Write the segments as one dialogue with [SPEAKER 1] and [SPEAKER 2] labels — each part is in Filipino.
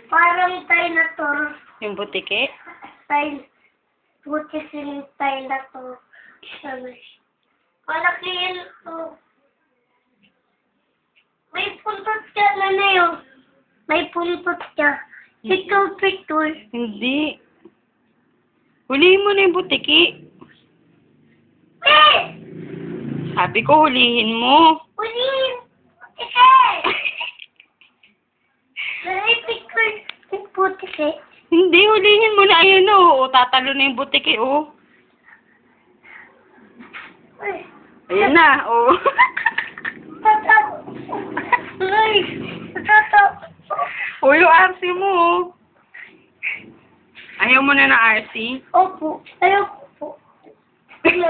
[SPEAKER 1] Parang dinosaur.
[SPEAKER 2] Yung butiki?
[SPEAKER 1] Buti siling dinosaur. Malaki yun to. May puntot siya na yun. May puntot siya. Picture.
[SPEAKER 2] Hindi. Hulihin mo na yung butiki.
[SPEAKER 1] Eh!
[SPEAKER 2] Sabi ko, hulihin mo.
[SPEAKER 1] Ulihin! Butike! May picture yung butike.
[SPEAKER 2] Hindi, hulihin mo na. Ayun na, oo. Tatalo na yung butiki, oo.
[SPEAKER 1] Uy!
[SPEAKER 2] Ayun na, oo.
[SPEAKER 1] Tatap! Uy! Tatap!
[SPEAKER 2] O, yung RC mo, oo. Ayaw mo na ng RC?
[SPEAKER 1] Opo. Ayoko po. Ano?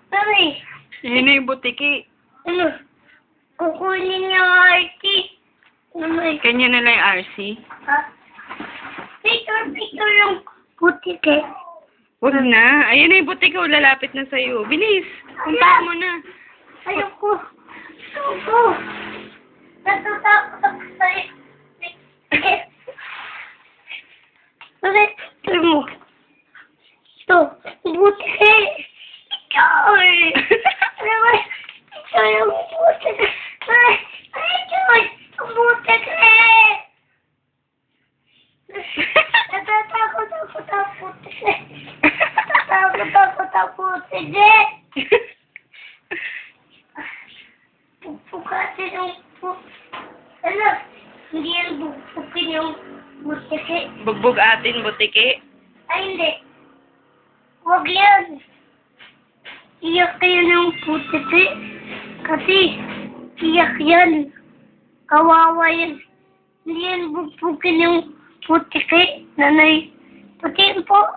[SPEAKER 1] Mami!
[SPEAKER 2] Ayun na yung butiki.
[SPEAKER 1] Ano? Kukunin niya ang RT. Mami.
[SPEAKER 2] Kanya na lang yung RC.
[SPEAKER 1] Ha? Picture yung butike.
[SPEAKER 2] Huwag na. Ayun na yung butiki, oh. Lalapit na sa'yo. Bilis. Punta mo na.
[SPEAKER 1] Ayoko. Ayoko. Natatakot ako sa'yo. Picture mo. Ito. Butike. Picture. Ano ba? Picture yung butike. Picture yung butike. Natatakot ako sa butike. Natatakot ako sa butike. Pupukasin yung ano? Hindi yan bupukin yung butike.
[SPEAKER 2] Bugbog atin, butiki.
[SPEAKER 1] Ay, hindi. Huwag yan. Iyak kayo ng butike. Kasi, iyak yan. Kawawa yan. Hindi yan bupukin yung butike. Nanay, putiin po.